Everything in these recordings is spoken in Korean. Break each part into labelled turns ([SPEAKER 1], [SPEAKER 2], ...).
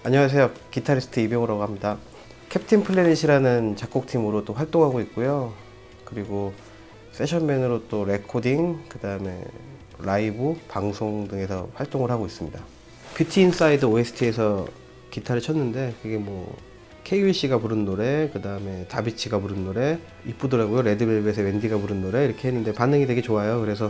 [SPEAKER 1] 안녕하세요. 기타리스트 이병호라고 합니다. 캡틴 플래닛이라는 작곡팀으로 또 활동하고 있고요. 그리고 세션맨으로 또 레코딩, 그 다음에 라이브, 방송 등에서 활동을 하고 있습니다. 뷰티 인사이드 OST에서 기타를 쳤는데 그게 뭐 KUC가 부른 노래, 그 다음에 다비치가 부른 노래 이쁘더라고요. 레드벨벳의 웬디가 부른 노래 이렇게 했는데 반응이 되게 좋아요. 그래서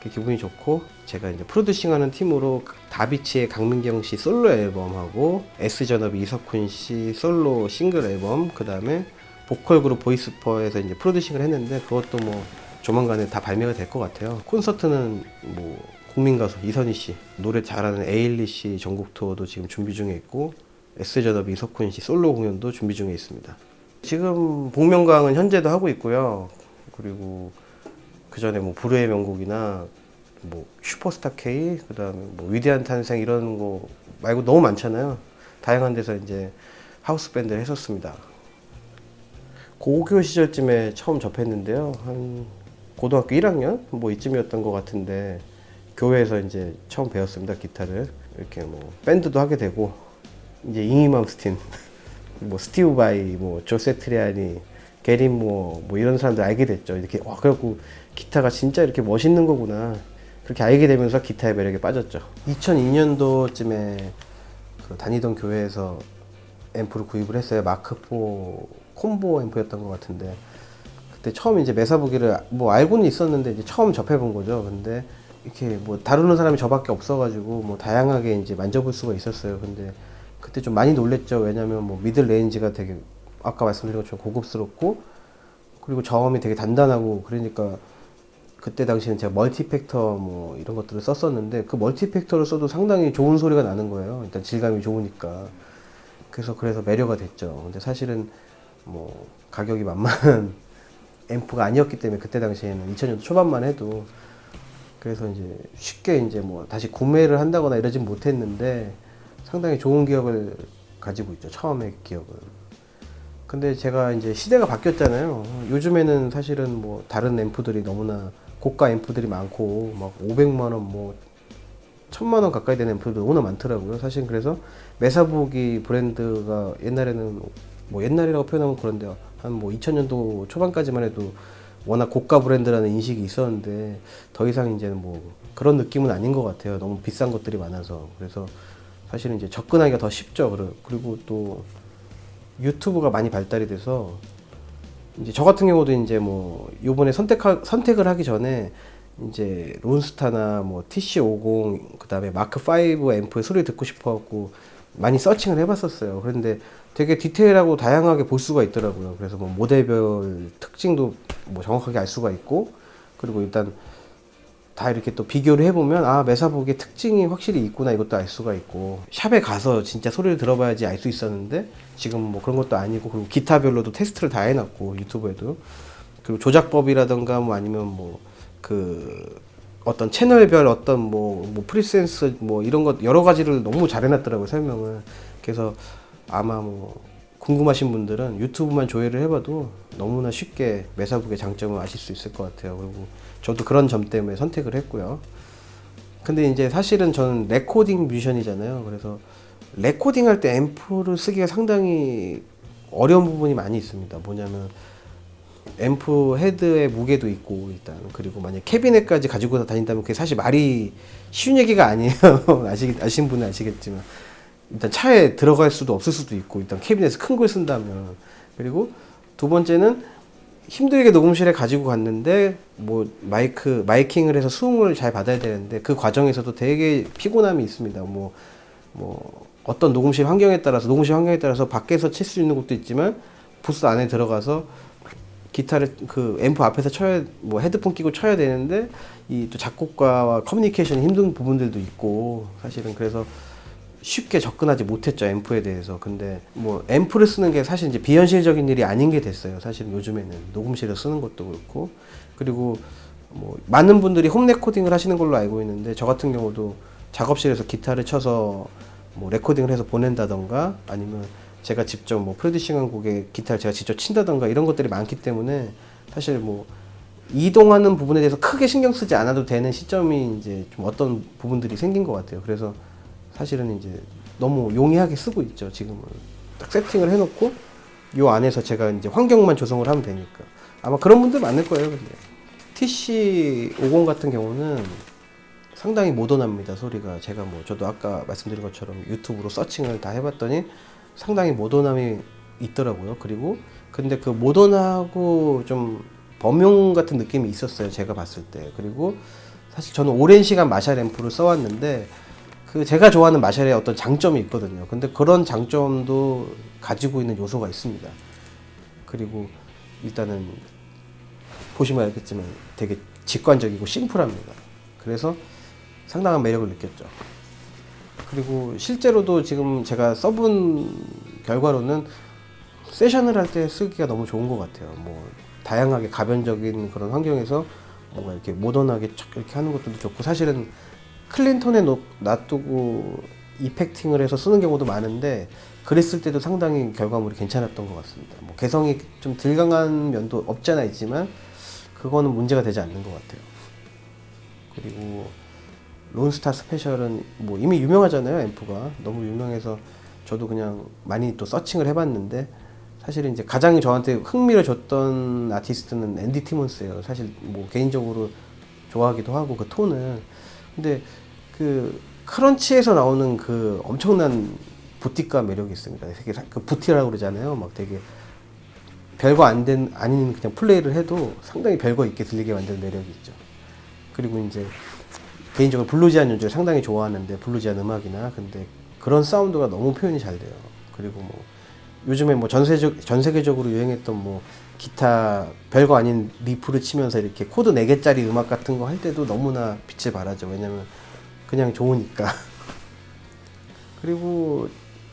[SPEAKER 1] 기분이 좋고, 제가 이제 프로듀싱하는 팀으로 다비치의 강민경 씨 솔로 앨범하고 S전업이 이석훈 씨 솔로 싱글 앨범, 그 다음에 보컬 그룹 보이스퍼에서 이제 프로듀싱을 했는데 그것도 뭐 조만간에 다 발매가 될 것 같아요. 콘서트는 뭐 국민 가수 이선희 씨, 노래 잘하는 에일리씨 전국 투어도 지금 준비 중에 있고, S전업이 이석훈 씨 솔로 공연도 준비 중에 있습니다. 지금 복면가왕은 현재도 하고 있고요. 그리고 그 전에 뭐 불후의 명곡이나 뭐 슈퍼스타 K, 그 다음에 뭐 위대한 탄생 이런 거 말고 너무 많잖아요. 다양한 데서 이제 하우스 밴드를 했었습니다. 고교 시절쯤에 처음 접했는데요. 한 고등학교 1학년 뭐 이쯤이었던 것 같은데 교회에서 이제 처음 배웠습니다. 기타를. 이렇게 뭐 밴드도 하게 되고, 이제 잉이 맘스틴, 뭐 스티브 바이, 뭐 조세트리아니, 게리 뭐 이런 사람들 알게 됐죠. 이렇게 와, 그래갖고 기타가 진짜 이렇게 멋있는 거구나. 그렇게 알게 되면서 기타의 매력에 빠졌죠. 2002년도쯤에 그 다니던 교회에서 앰프를 구입을 했어요. 마크4 콤보 앰프였던 것 같은데, 그때 처음 이제 메사보기를 뭐 알고는 있었는데 이제 처음 접해본 거죠. 근데 이렇게 뭐 다루는 사람이 저밖에 없어가지고 뭐 다양하게 이제 만져볼 수가 있었어요. 근데 그때 좀 많이 놀랬죠. 왜냐면 뭐 미들 레인지가 되게 아까 말씀드린 것처럼 고급스럽고, 그리고 저음이 되게 단단하고, 그러니까 그때 당시에는 제가 멀티팩터 뭐 이런 것들을 썼었는데 그 멀티팩터를 써도 상당히 좋은 소리가 나는 거예요. 일단 질감이 좋으니까. 그래서 매료가 됐죠. 근데 사실은 뭐 가격이 만만한 앰프가 아니었기 때문에 그때 당시에는 2000년도 초반만 해도, 그래서 이제 쉽게 이제 뭐 다시 구매를 한다거나 이러진 못했는데 상당히 좋은 기억을 가지고 있죠. 처음의 기억을. 근데 제가 이제 시대가 바뀌었잖아요. 요즘에는 사실은 뭐 다른 앰프들이 너무나 고가 앰프들이 많고 막 500만 원, 뭐 1000만 원 가까이 되는 앰프들도 너무나 많더라고요. 사실 그래서 메사보기 브랜드가 옛날에는, 뭐 옛날이라고 표현하면 그런데 한 뭐 2000년도 초반까지만 해도 워낙 고가 브랜드라는 인식이 있었는데 더 이상 이제는 뭐 그런 느낌은 아닌 것 같아요. 너무 비싼 것들이 많아서. 그래서 사실은 이제 접근하기가 더 쉽죠. 그리고 또 유튜브가 많이 발달이 돼서 이제 저 같은 경우도 이제 뭐 요번에 선택을 하기 전에 이제 론스타나 뭐 TC50, 그다음에 마크 5 앰프의 소리 듣고 싶어 갖고 많이 서칭을 해봤었어요. 그런데 되게 디테일하고 다양하게 볼 수가 있더라고요. 그래서 뭐 모델별 특징도 뭐 정확하게 알 수가 있고, 그리고 일단 다 이렇게 또 비교를 해보면 아, 메사보기의 특징이 확실히 있구나, 이것도 알 수가 있고, 샵에 가서 진짜 소리를 들어봐야지 알 수 있었는데 지금 뭐 그런 것도 아니고, 그리고 기타별로도 테스트를 다 해놨고 유튜브에도, 그리고 조작법이라던가 뭐 아니면 뭐 그 어떤 채널별 어떤 뭐 프리센스 뭐 이런 것 여러 가지를 너무 잘 해놨더라고요, 설명을. 그래서 아마 뭐 궁금하신 분들은 유튜브만 조회를 해봐도 너무나 쉽게 메사북의 장점을 아실 수 있을 것 같아요. 그리고 저도 그런 점 때문에 선택을 했고요. 근데 이제 사실은 저는 레코딩 뮤지션이잖아요. 그래서 레코딩 할 때 앰프를 쓰기가 상당히 어려운 부분이 많이 있습니다. 뭐냐면 앰프 헤드의 무게도 있고, 일단, 그리고 만약 캐비넷까지 가지고 다닌다면 그게 사실 말이 쉬운 얘기가 아니에요. 아시는 분은 아시겠지만 일단 차에 들어갈 수도 없을 수도 있고, 일단 캐비넷에서 큰 걸 쓴다면. 그리고 두 번째는 힘들게 녹음실에 가지고 갔는데 뭐 마이킹을 해서 수음을 잘 받아야 되는데 그 과정에서도 되게 피곤함이 있습니다. 뭐 어떤 녹음실 환경에 따라서 밖에서 칠 수 있는 것도 있지만 부스 안에 들어가서 기타를 그 앰프 앞에서 쳐야, 뭐 헤드폰 끼고 쳐야 되는데 이 또 작곡가와 커뮤니케이션이 힘든 부분들도 있고, 사실은 그래서 쉽게 접근하지 못했죠, 앰프에 대해서. 근데 뭐 앰프를 쓰는 게 사실 이제 비현실적인 일이 아닌 게 됐어요. 사실 요즘에는 녹음실에 쓰는 것도 그렇고, 그리고 뭐 많은 분들이 홈 레코딩을 하시는 걸로 알고 있는데 저 같은 경우도 작업실에서 기타를 쳐서 뭐 레코딩을 해서 보낸다던가, 아니면 제가 직접 뭐 프로듀싱한 곡에 기타를 제가 직접 친다던가 이런 것들이 많기 때문에 사실 뭐 이동하는 부분에 대해서 크게 신경 쓰지 않아도 되는 시점이 이제 좀 어떤 부분들이 생긴 것 같아요. 그래서 사실은 이제 너무 용이하게 쓰고 있죠. 지금은 딱 세팅을 해놓고 요 안에서 제가 이제 환경만 조성을 하면 되니까 아마 그런 분들 많을 거예요. 근데 TC50 같은 경우는 상당히 모던합니다. 소리가 제가 뭐 저도 아까 말씀드린 것처럼 유튜브로 서칭을 다 해봤더니 상당히 모던함이 있더라고요. 그리고 근데 그 모던하고 좀 범용 같은 느낌이 있었어요. 제가 봤을 때. 그리고 사실 저는 오랜 시간 마샬 앰프를 써왔는데 그 제가 좋아하는 마샬의 어떤 장점이 있거든요. 근데 그런 장점도 가지고 있는 요소가 있습니다. 그리고 일단은 보시면 알겠지만 되게 직관적이고 심플합니다. 그래서 상당한 매력을 느꼈죠. 그리고 실제로도 지금 제가 써본 결과로는 세션을 할 때 쓰기가 너무 좋은 것 같아요. 뭐 다양하게 가변적인 그런 환경에서 뭔가 이렇게 모던하게 촥 이렇게 하는 것도 좋고, 사실은 클린 톤에 놔두고 이펙팅을 해서 쓰는 경우도 많은데 그랬을 때도 상당히 결과물이 괜찮았던 것 같습니다. 뭐 개성이 좀 덜 강한 면도 없지 않아 있지만 그거는 문제가 되지 않는 것 같아요. 그리고 론스타 스페셜은 뭐 이미 유명하잖아요. 앰프가 너무 유명해서 저도 그냥 많이 또 서칭을 해봤는데, 사실 이제 가장 저한테 흥미를 줬던 아티스트는 앤디 티몬스예요. 사실 뭐 개인적으로 좋아하기도 하고 그 톤을. 근데 그 크런치에서 나오는 그 엄청난 부티가 매력이 있습니다. 되게 그 부티라고 그러잖아요. 막 되게 별거 아닌 그냥 플레이를 해도 상당히 별거 있게 들리게 만드는 매력이 있죠. 그리고 이제 개인적으로 블루지안 연주를 상당히 좋아하는데, 블루지안 음악이나, 근데 그런 사운드가 너무 표현이 잘 돼요. 그리고 뭐 요즘에 뭐 전 세계적으로 유행했던 뭐 기타 별거 아닌 리프를 치면서 이렇게 코드 4개짜리 음악 같은 거 할 때도 너무나 빛을 발하죠. 왜냐면 그냥 좋으니까. 그리고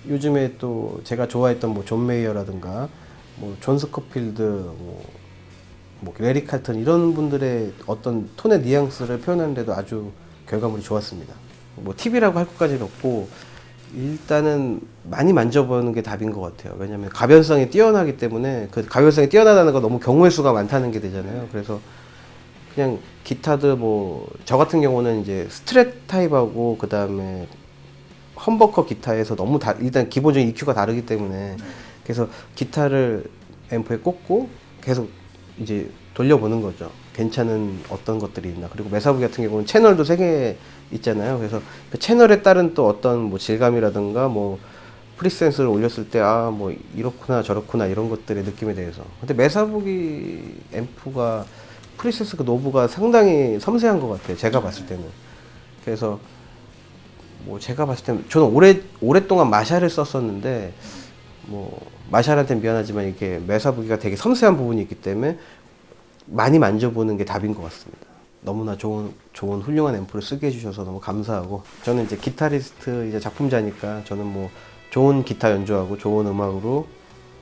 [SPEAKER 1] 요즘에 또 제가 좋아했던 뭐 존 메이어라든가 뭐 존 스코필드, 뭐 레리 칼튼, 이런 분들의 어떤 톤의 뉘앙스를 표현하는데도 아주 결과물이 좋았습니다. 뭐 팁이라고 할 것까지는 없고, 일단은 많이 만져보는 게 답인 것 같아요. 왜냐면 가변성이 뛰어나기 때문에, 그 가변성이 뛰어나다는 거 너무 경우의 수가 많다는 게 되잖아요. 그래서 그냥 기타들 뭐 저 같은 경우는 이제 스트랩 타입하고 그 다음에 험버커 기타에서 너무 일단 기본적인 EQ가 다르기 때문에, 그래서 기타를 앰프에 꽂고 계속 이제 돌려보는 거죠. 괜찮은 어떤 것들이 있나. 그리고 메사부 같은 경우는 채널도 3개 있잖아요. 그래서 그 채널에 따른 또 어떤 뭐 질감이라든가 뭐 프리센스를 올렸을 때 아 뭐 이렇구나 저렇구나 이런 것들의 느낌에 대해서. 근데 메사부기 앰프가 프리센스 그 노브가 상당히 섬세한 것 같아요. 제가 봤을 때는. 그래서 뭐 제가 봤을 때는 저는 오랫동안 마샬을 썼었는데, 뭐 마샬한테는 미안하지만 이렇게 메사부기가 되게 섬세한 부분이 있기 때문에 많이 만져보는 게 답인 것 같습니다. 너무나 좋은 훌륭한 앰프를 쓰게 해주셔서 너무 감사하고, 저는 이제 기타리스트 이제 작품자니까 저는 뭐 좋은 기타 연주하고 좋은 음악으로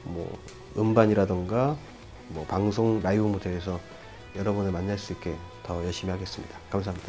[SPEAKER 1] 뭐 음반이라던가 뭐 방송 라이브 무대에서 여러분을 만날 수 있게 더 열심히 하겠습니다. 감사합니다.